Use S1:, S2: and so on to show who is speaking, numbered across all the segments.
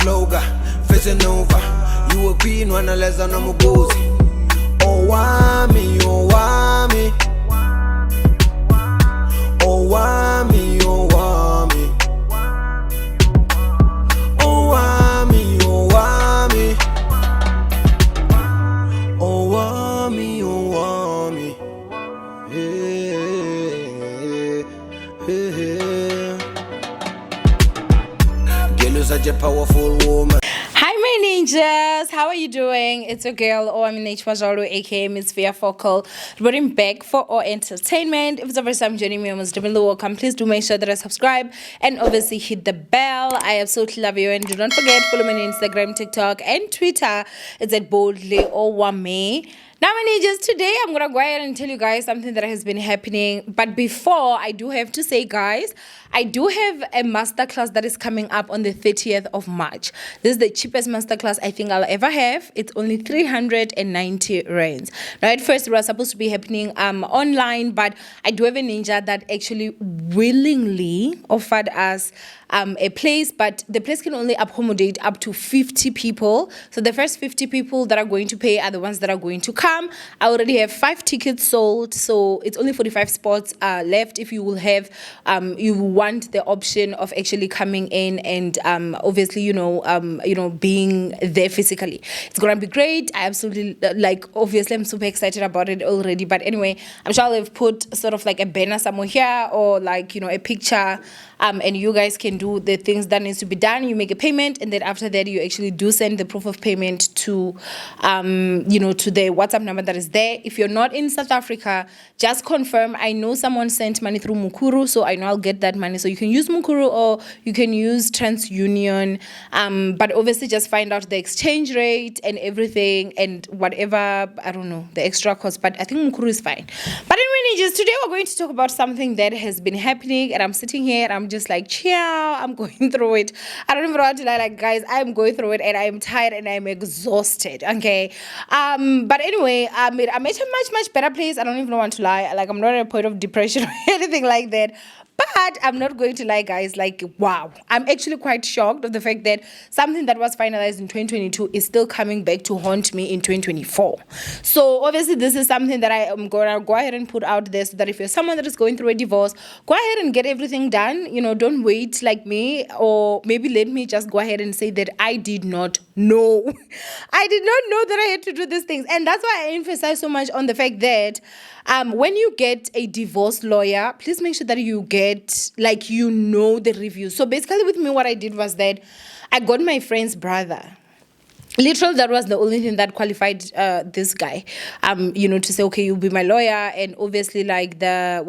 S1: loga, facing over. You a queen when I less than I'm a gozy. Owamie, Owamie. Owamie, Owamie. Owamie, Owamie. Owamie, Owamie. Girl, you're such a powerful woman.
S2: Hi my ninjas, how are you doing? It's your girl Owamie aka Miss Via Focal, reporting back for our entertainment. If it's the first time joining me, I'm most definitely welcome. Please do make sure that I subscribe and obviously hit the bell. I absolutely love you, and do not forget, follow me on Instagram, TikTok and Twitter. It's at boldly Owamie. Now my ninjas, today I'm gonna go ahead and tell you guys something that has been happening. But before, I do have to say, guys, I do have a masterclass that is coming up on the 30th of March. This is the cheapest masterclass I think I'll ever have. It's only 390 rands. Now at first it was supposed to be happening online, but I do have a ninja that actually willingly offered us a place, but the place can only accommodate up to 50 people. So the first 50 people that are going to pay are the ones that are going to come. I already have 5 tickets sold, so it's only 45 spots left. If you will have you want the option of actually coming in and obviously being there physically, it's gonna be great. I absolutely obviously I'm super excited about it already. But anyway, I'm sure I've put sort of like a banner somewhere here, or a picture, and you guys can do the things that needs to be done. You make a payment, and then after that you actually do send the proof of payment to to the WhatsApp number that is there. If you're not in South Africa, just confirm. I know someone sent money through Mukuru, so I know I'll get that money. So you can use Mukuru or you can use TransUnion, but obviously just find out the exchange rate and everything, and whatever, I don't know, the extra cost, but I think Mukuru is fine. But anyway, just today we're going to talk about something that has been happening, and I'm sitting here and I'm just like, ciao, I'm going through it. I don't even want to lie, guys, I'm going through it and I'm tired and I'm exhausted, okay? But anyway, I'm at a much better place. I don't even want to lie. I'm not at a point of depression or anything like that. But I'm not going to lie, guys, wow. I'm actually quite shocked of the fact that something that was finalized in 2022 is still coming back to haunt me in 2024. So obviously this is something that I am going to go ahead and put out there, so that if you're someone that is going through a divorce, go ahead and get everything done. Don't wait like me, or maybe let me just go ahead and say that I did not know. I did not know that I had to do these things. And that's why I emphasize so much on the fact that when you get a divorce lawyer, please make sure that you get the reviews. So basically with me, what I did was that I got my friend's brother. Literally, that was the only thing that qualified this guy, to say, okay, you'll be my lawyer, and obviously the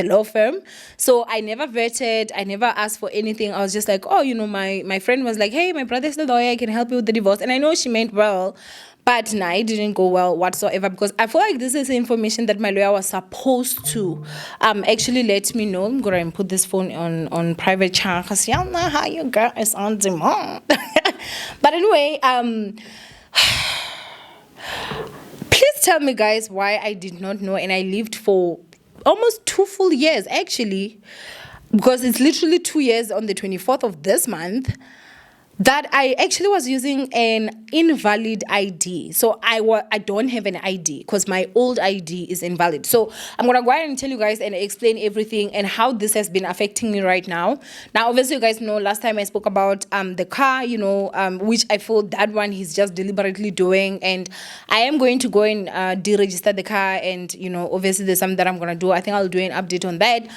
S2: law firm. So I never vetted, I never asked for anything. I was just like, my friend was like, hey, my brother's the lawyer, I can help you with the divorce. And I know she meant well, but it didn't go well whatsoever, because I feel like this is information that my lawyer was supposed to actually let me know. I'm going to put this phone on private chat, because y'all know how your girl is on demand. But anyway, please tell me, guys, why I did not know, and I lived for almost 2 full years, actually, because it's literally 2 years on the 24th of this month, that I actually was using an invalid ID. So I don't have an ID because my old ID is invalid. So I'm going to go ahead and tell you guys and explain everything and how this has been affecting me right now. Now, obviously, you guys know last time I spoke about the car, which I feel that one he's just deliberately doing. And I am going to go and deregister the car. And, obviously there's something that I'm going to do. I think I'll do an update on that.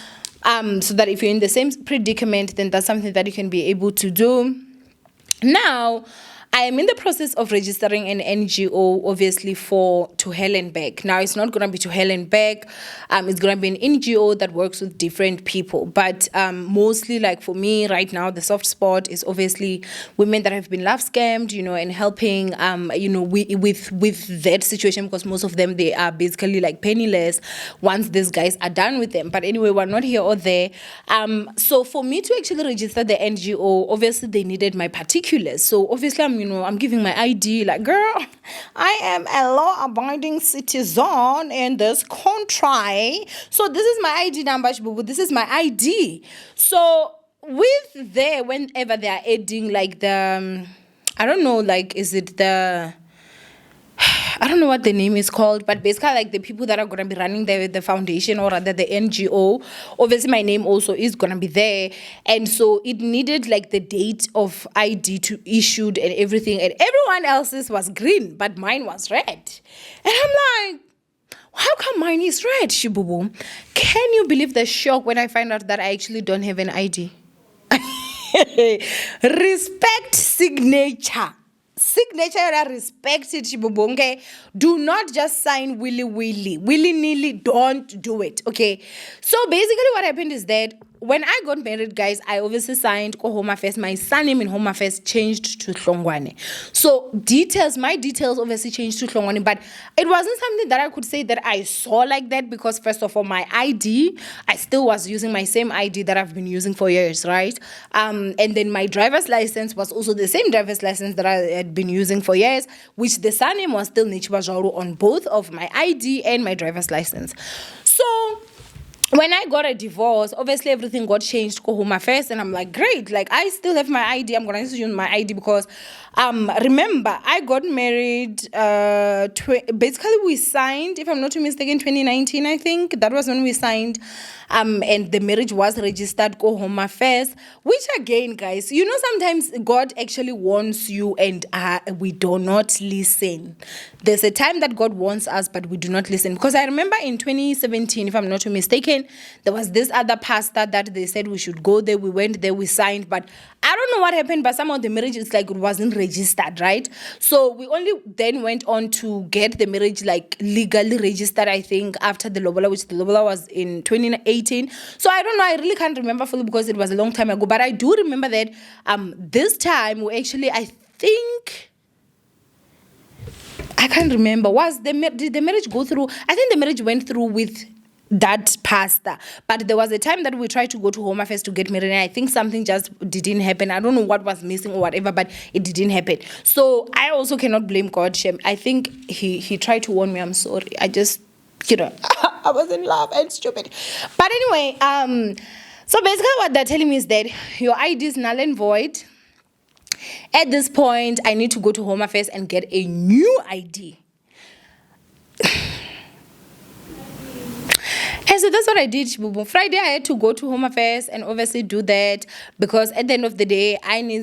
S2: So that if you're in the same predicament, then that's something that you can be able to do. Now, I am in the process of registering an NGO, obviously, to hell and back. Now, it's not going to be to hell and back. It's going to be an NGO that works with different people. But mostly, for me right now, the soft spot is obviously women that have been love scammed, and helping, with that situation, because most of them, they are basically penniless once these guys are done with them. But anyway, we're not here or there. So for me to actually register the NGO, obviously, they needed my particulars. So obviously, I'm giving my ID, girl, I am a law-abiding citizen in this country. So this is my ID number, this is my ID. So with there, whenever they are adding like the, I don't know, like, is it the, I don't know what the name is called, but basically like the people that are going to be running the foundation, or rather the NGO, obviously my name also is going to be there. And so it needed like the date of ID to issued and everything, and everyone else's was green, but mine was red. And I'm like, how come mine is red, Shibubu? Can you believe the shock when I find out that I actually don't have an ID? Respect signature. Signature, I respect it, Shibubu, okay? Do not just sign willy-nilly, don't do it, okay? So basically what happened is that when I got married, guys, I obviously signed Home Affairs. My surname in Home Affairs changed to Hlongwane. So my details obviously changed to Hlongwane, but it wasn't something that I could say that I saw like that, because first of all, my ID, I still was using my same ID that I've been using for years, right? And then my driver's license was also the same driver's license that I had been using for years, which the surname was still Nichiba Jauru on both of my ID and my driver's license. So when I got a divorce, obviously everything got changed to Home Affairs, and I'm like, great, like I still have my ID. I'm gonna use my ID because remember, I got married basically we signed, if I'm not mistaken, 2019, I think that was when we signed, and the marriage was registered to Home Affairs, which again, guys, you know, sometimes God actually warns you and we do not listen. There's a time that God warns us, but we do not listen. Because I remember in 2017, if I'm not mistaken, there was this other pastor that they said we should go there. We went there, we signed, but I don't know what happened, but somehow the marriage is like it wasn't registered, right? So we only then went on to get the marriage like legally registered, I think, after the lobola, which the lobola was in 2018. So I don't know, I really can't remember fully because it was a long time ago, but I do remember that this time we actually, I think, I can't remember, did the marriage go through? I think the marriage went through with that pastor, but there was a time that we tried to go to Home Affairs to get married, and I think something just didn't happen. I don't know what was missing or whatever, but it didn't happen. So I also cannot blame God, Shem. I think he tried to warn me. I'm sorry. I just, I was in love and stupid. But anyway, so basically what they're telling me is that your ID is null and void. At this point, I need to go to Home Affairs and get a new ID. And so that's what I did. Friday, I had to go to Home Affairs and obviously do that, because at the end of the day,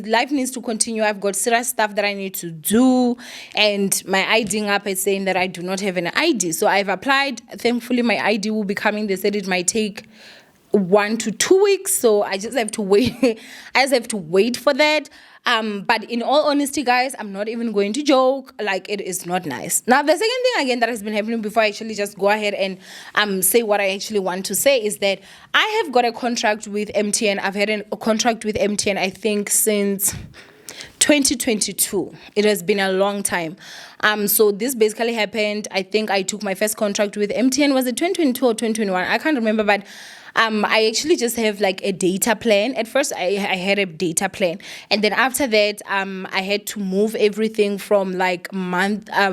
S2: life needs to continue. I've got serious stuff that I need to do, and my IDing up is saying that I do not have an ID. So I've applied. Thankfully, my ID will be coming. They said it might take 1 to 2 weeks, so I just have to wait. I just have to wait for that. But in all honesty, guys, I'm not even going to joke. Like, it is not nice. Now, the second thing again that has been happening before I actually just go ahead and say what I actually want to say is that I have got a contract with MTN. I've had a contract with MTN, I think, since 2022. It has been a long time. So this basically happened. I think I took my first contract with MTN. Was it 2022 or 2021? I can't remember, but I actually just have like a data plan. At first, I had a data plan, and then after that, I had to move everything from like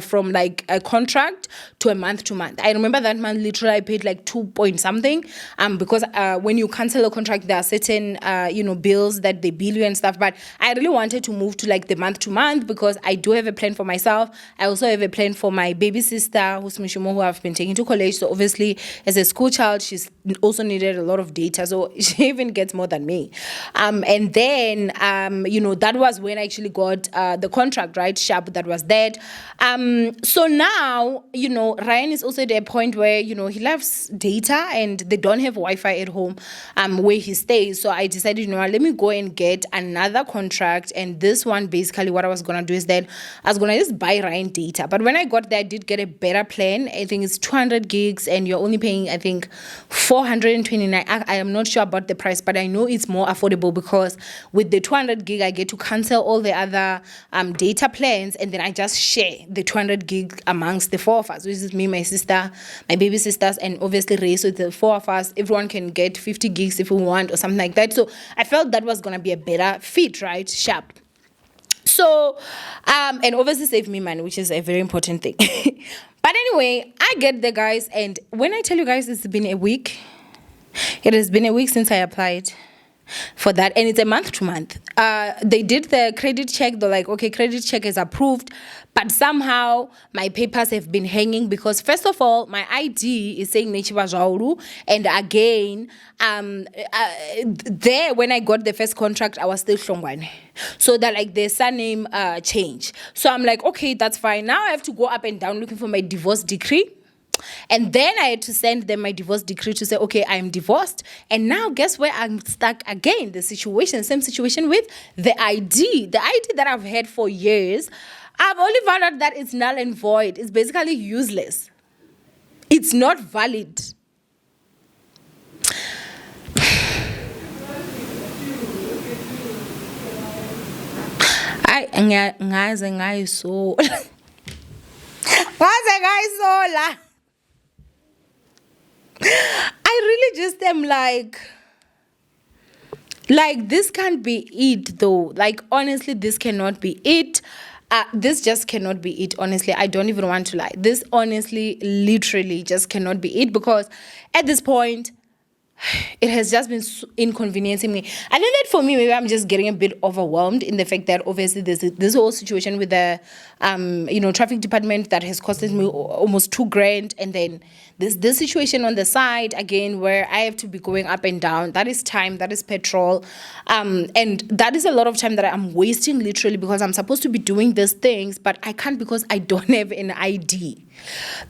S2: from like a contract to a month to month. I remember that month literally I paid like 2 point something. Because when you cancel a contract, there are certain bills that they bill you and stuff. But I really wanted to move to like the month to month because I do have a plan for myself. I also have a plan for my baby sister, who's Mishumo, who I've been taking to college. So obviously, as a school child, she's also needed a lot of data, so she even gets more than me. And then that was when I actually got the contract, right? Sharp, that was that. So now Ryan is also at a point where he loves data, and they don't have Wi-Fi at home where he stays. So I decided, let me go and get another contract. And this one, basically what I was gonna do is that I was gonna just buy Ryan data. But when I got there, I did get a better plan. I think it's 200 gigs, and you're only paying, I think, 429. I am not sure about the price, but I know it's more affordable because with the 200 gig, I get to cancel all the other data plans, and then I just share the 200 gig amongst the four of us, which is me, my sister, my baby sisters, and obviously Ray. So the four of us, everyone can get 50 gigs if we want or something like that. So I felt that was going to be a better fit, right? Sharp. So, and obviously save me money, which is a very important thing. But anyway, I get the guys, and when I tell you guys it's been a week, it has been a week since I applied. for that, and it's a month to month. They did the credit check. They're like, okay, credit check is approved, but somehow my papers have been hanging because first of all, my ID is saying Nechiba Zwaulu, and again, there when I got the first contract, I was still Hlongwane, so that like the surname change. So I'm like, okay, that's fine. Now I have to go up and down looking for my divorce decree. And then I had to send them my divorce decree to say, okay, I'm divorced. And now guess where I'm stuck again? The situation, same situation with the ID. The ID that I've had for years, I've only found out that it's null and void. It's basically useless. It's not valid. I really just am like this can't be it though. Like honestly, this cannot be it. This just cannot be it. Honestly, I don't even want to lie. This honestly, literally just cannot be it because at this point, it has just been inconveniencing me. I think that for me, maybe I'm just getting a bit overwhelmed in the fact that obviously there's this whole situation with the, traffic department that has costed me almost $2,000, and then there's this situation on the side again where I have to be going up and down. That is time, that is petrol, and that is a lot of time that I'm wasting literally because I'm supposed to be doing these things, but I can't because I don't have an ID.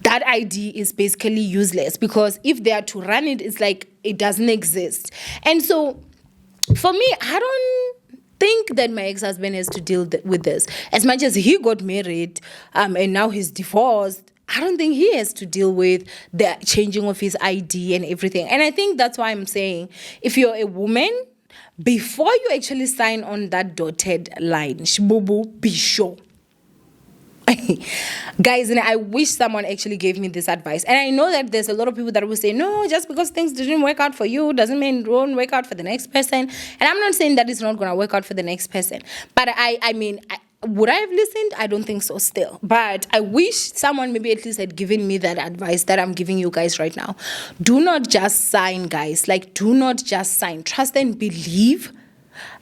S2: That ID is basically useless because if they are to run it, it's like it doesn't exist. And so for me, I don't think that my ex-husband has to deal with this. As much as he got married and now he's divorced, I don't think he has to deal with the changing of his ID and everything. And I think that's why I'm saying if you're a woman, before you actually sign on that dotted line, shbubu, be sure. Guys, and I wish someone actually gave me this advice. And I know that there's a lot of people that will say, no, just because things didn't work out for you doesn't mean it won't work out for the next person. And I'm not saying that it's not going to work out for the next person. But I mean, would I have listened? I don't think so still. But I wish someone maybe at least had given me that advice that I'm giving you guys right now. Do not just sign, guys. Like, do not just sign. Trust and believe.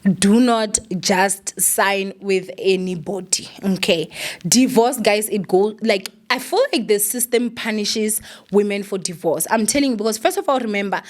S2: Do not just sign with anybody, okay? Divorce, guys, it goes like, I feel like the system punishes women for divorce. I'm telling you, because first of all, remember,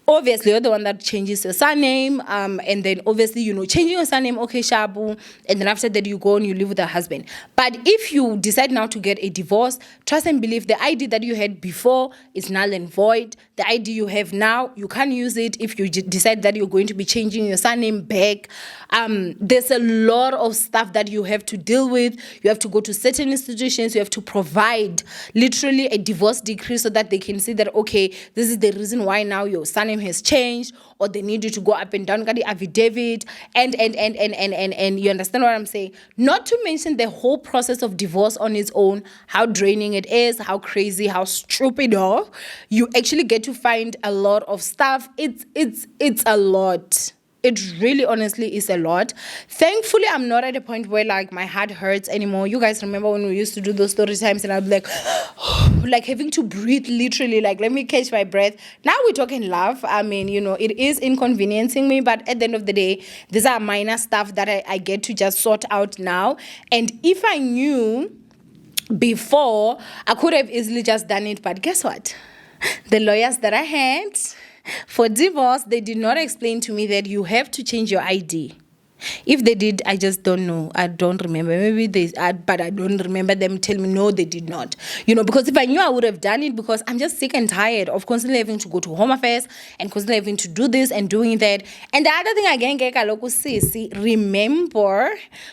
S2: obviously you're the one that changes your surname, and then obviously, changing your surname, okay, Shabu, and then after that you go and you live with a husband. But if you decide now to get a divorce, trust and believe the ID that you had before is null and void. The ID you have now, you can't use it if you decide that you're going to be changing your surname back. There's a lot of stuff that you have to deal with. You have to go to certain institutions. You have to provide literally a divorce decree so that they can see that, okay, this is the reason why now your surname has changed, or they need you to go up and down, get the affidavit, and you understand what I'm saying? Not to mention the whole process of divorce on its own, how draining it is, how crazy, how stupid, you actually get to find a lot of stuff. It's a lot. It really honestly is a lot. Thankfully, I'm not at a point where like my heart hurts anymore. You guys remember when we used to do those story times and I'd be like, like having to breathe literally, like let me catch my breath. Now we're talking love. I mean, it is inconveniencing me, but at the end of the day, these are minor stuff that I get to just sort out now. And if I knew before, I could have easily just done it. But guess what? The lawyers that I had for divorce, they did not explain to me that you have to change your ID. If they did, I just don't know. I don't remember. Maybe they, but I don't remember them telling me, no, they did not. Because if I knew, I would have done it, because I'm just sick and tired of constantly having to go to Home Affairs and constantly having to do this and doing that. And the other thing again, remember,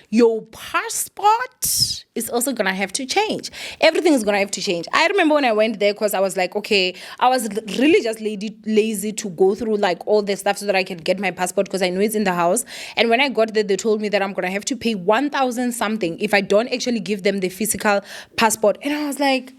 S2: your passport is also going to have to change. Everything is going to have to change. I remember when I went there, because I was like, okay, I was really just lazy to go through like all the stuff so that I could get my passport, because I know it's in the house. And when I got there, they told me that I'm going to have to pay 1,000 something if I don't actually give them the physical passport. And I was like,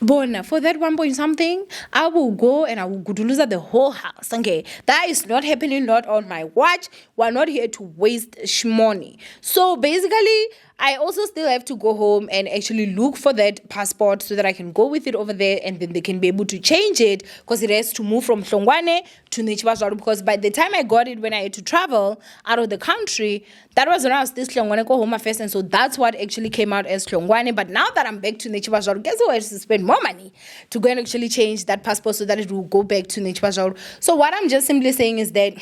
S2: Bona, for that 1 point something, I will go and I will lose the whole house. Okay, that is not happening, not on my watch. We're not here to waste money. So basically, I also still have to go home and actually look for that passport so that I can go with it over there, and then they can be able to change it, because it has to move from Hlongwane to Nechibazwaru. Because by the time I got it, when I had to travel out of the country, that was when I was still Hlongwane go home affairs, and so that's what actually came out as Hlongwane. But now that I'm back to Nechibazwaru, guess who has to spend more money to go and actually change that passport so that it will go back to Nechibazwaru. So what I'm just simply saying is that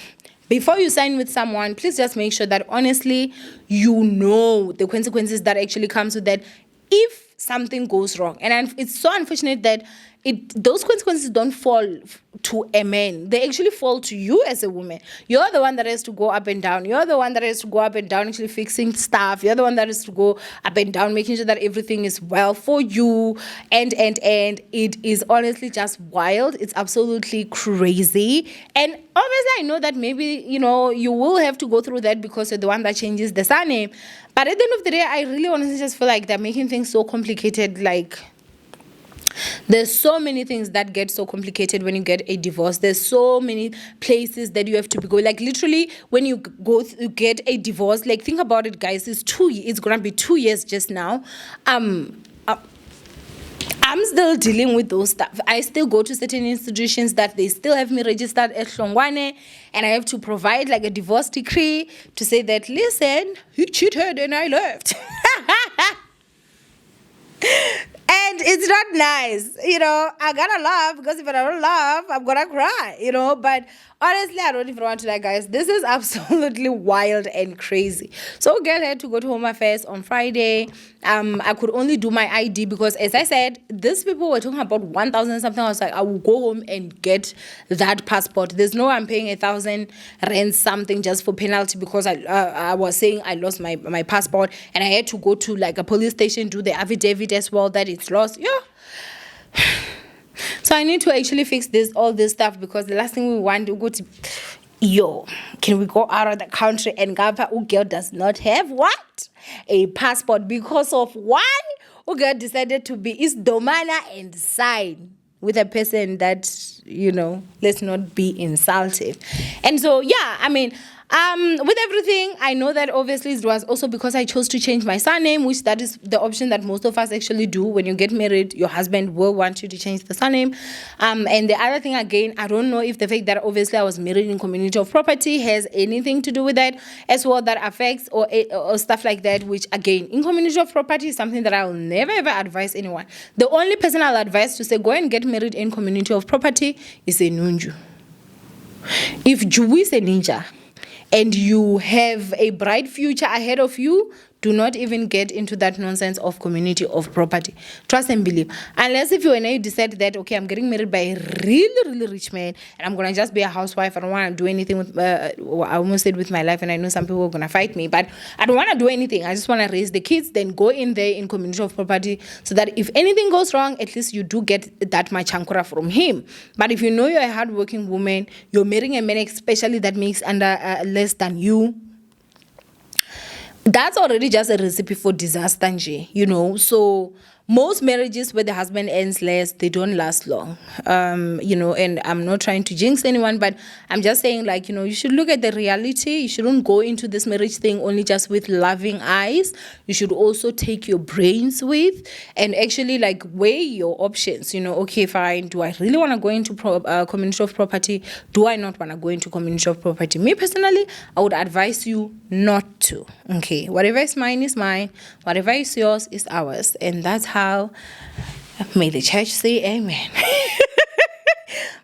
S2: before you sign with someone, please just make sure that honestly you know the consequences that actually comes with that if something goes wrong. And it's so unfortunate that those consequences don't fall to a man. They actually fall to you as a woman. You're the one that has to go up and down. You're the one that has to go up and down actually fixing stuff. You're the one that has to go up and down making sure that everything is well for you. And it is honestly just wild. It's absolutely crazy. And obviously I know that maybe, you will have to go through that because you're the one that changes the surname. But at the end of the day, I really honestly just feel like they're making things so complicated. Like, there's so many things that get so complicated when you get a divorce. There's so many places that you have to be going. Like, literally, when you get a divorce, like, think about it, guys. It's gonna be 2 years just now. I'm still dealing with those stuff. I still go to certain institutions that they still have me registered at Hlongwane, and I have to provide like a divorce decree to say that, listen, he cheated and I left. And it's not nice, I gotta laugh, because if I don't laugh, I'm gonna cry, but honestly, I don't even want to lie, guys. This is absolutely wild and crazy. So girl had to go to Home Affairs on Friday. I could only do my ID because, as I said, these people were talking about 1,000 something. I was like, I will go home and get that passport. There's no I'm paying 1,000 rand something just for penalty because I was saying I lost my passport, and I had to go to like a police station, do the affidavit as well that it's lost. Yeah. So I need to actually fix all this stuff, because the last thing we want to go to, can we go out of the country and Gapa Ugel does not have what? A passport, because of why? Ugel decided to be Isdomana and sign with a person that, let's not be insultive. And so, with everything, I know that obviously it was also because I chose to change my surname, which that is the option that most of us actually do. When you get married, your husband will want you to change the surname. And the other thing, again, I don't know if the fact that obviously I was married in community of property has anything to do with that as well, that affects or stuff like that, which again, in community of property is something that I will never ever advise anyone. The only person I'll advise to say go and get married in community of property is a Nunju. If Juwi is a ninja, and you have a bright future ahead of you, do not even get into that nonsense of community of property. Trust and believe. Unless if you and I decide that, okay, I'm getting married by a really, really rich man, and I'm going to just be a housewife. I don't want to do anything with, I almost said with my life, and I know some people are going to fight me, but I don't want to do anything. I just want to raise the kids, then go in there in community of property, so that if anything goes wrong, at least you do get that much ankura from him. But if you know you're a hardworking woman, you're marrying a man especially that makes under less than you, that's already just a recipe for disaster, so most marriages where the husband earns less, they don't last long, and I'm not trying to jinx anyone, but I'm just saying, like, you should look at the reality. You shouldn't go into this marriage thing only just with loving eyes. You should also take your brains with and actually like weigh your options. Okay, fine, do I really want to go into community of property? Do I not want to go into community of property? Me personally, I would advise you not to. Okay, whatever is mine is mine, whatever is yours is ours, and that's how, may the church say amen.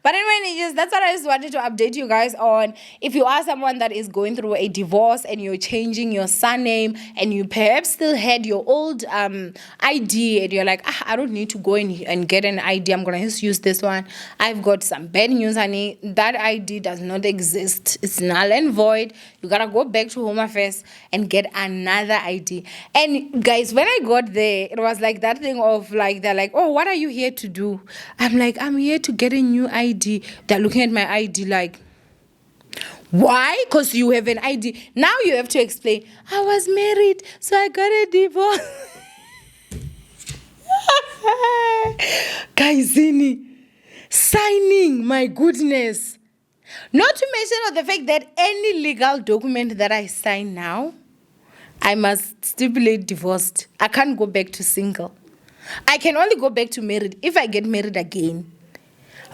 S2: But anyway, that's what I just wanted to update you guys on. If you are someone that is going through a divorce and you're changing your surname, and you perhaps still had your old ID, and you're like, I don't need to go in and get an ID, I'm going to just use this one. I've got some bad news, honey. That ID does not exist. It's null and void. You got to go back to Home Affairs and get another ID. And guys, when I got there, it was like that thing of like, they're like, oh, what are you here to do? I'm like, I'm here to get a new ID. They're looking at my ID like, why? Because you have an ID. Now you have to explain, I was married, so I got a divorce. Guys, signing, my goodness. Not to mention of the fact that any legal document that I sign now, I must stipulate divorced. I can't go back to single. I can only go back to married if I get married again.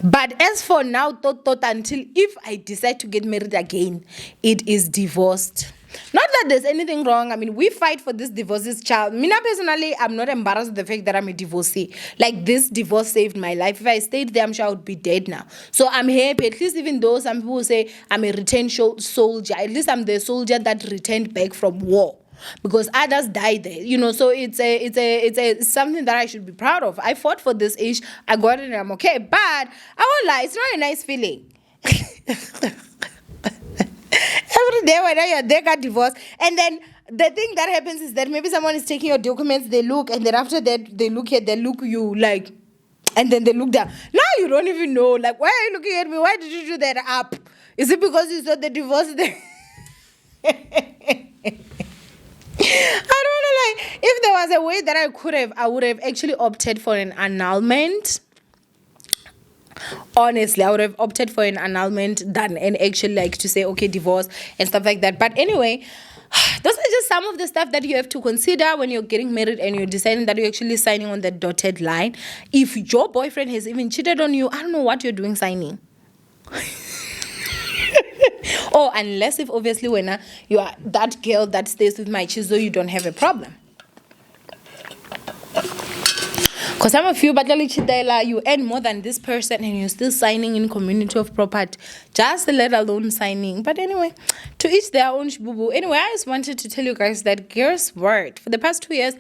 S2: But as for now, until if I decide to get married again, it is divorced. Not that there's anything wrong. I mean, we fight for this divorce's child. Me personally, I'm not embarrassed with the fact that I'm a divorcee. Like, this divorce saved my life. If I stayed there, I'm sure I would be dead now. So I'm happy. At least even though some people say I'm a returned soldier, at least I'm the soldier that returned back from war. Because others died there, so it's something that I should be proud of. I fought for this age, I got it and I'm okay. But I won't lie, it's not a nice feeling. Every day when they got divorced, and then the thing that happens is that maybe someone is taking your documents, they look, and then after that they look you like, and then they look down. Now you don't even know, like, why are you looking at me? Why did you do that up? Is it because you saw the divorce there? I don't know, like, if there was a way that I would have actually opted for an annulment. Honestly, I would have opted for an annulment than and actually like to say, okay, divorce and stuff like that. But anyway, those are just some of the stuff that you have to consider when you're getting married and you're deciding that you're actually signing on the dotted line. If your boyfriend has even cheated on you, I don't know what you're doing signing. Oh, unless if obviously when you are that girl that stays with my chizo, you don't have a problem. Because some of you, you earn more than this person and you're still signing in community of property, just let alone signing. But anyway, to each their own boo. Anyway, I just wanted to tell you guys that girl's word for the past 2 years,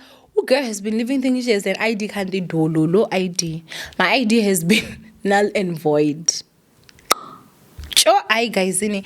S2: girl has been living things as an ID can't do ID. My ID has been null and void. Sure, guys. Anyway,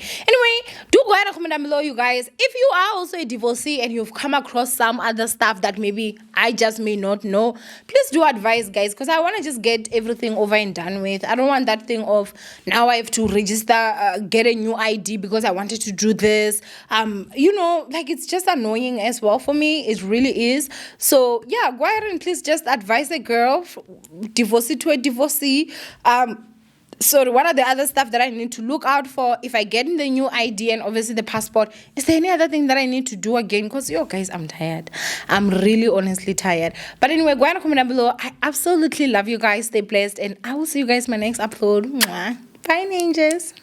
S2: do go ahead and comment down below, you guys. If you are also a divorcee and you've come across some other stuff that maybe I just may not know, please do advise, guys, because I want to just get everything over and done with. I don't want that thing of now I have to register, get a new ID because I wanted to do this. Like, it's just annoying as well for me. It really is. So yeah, go ahead and please just advise a girl, divorcee to a divorcee. So what are the other stuff that I need to look out for if I get in the new ID and obviously the passport? Is there any other thing that I need to do again? Because, guys, I'm tired. I'm really honestly tired. But anyway, go ahead and comment down below. I absolutely love you guys. Stay blessed. And I will see you guys in my next upload. Mwah. Bye, ninjas.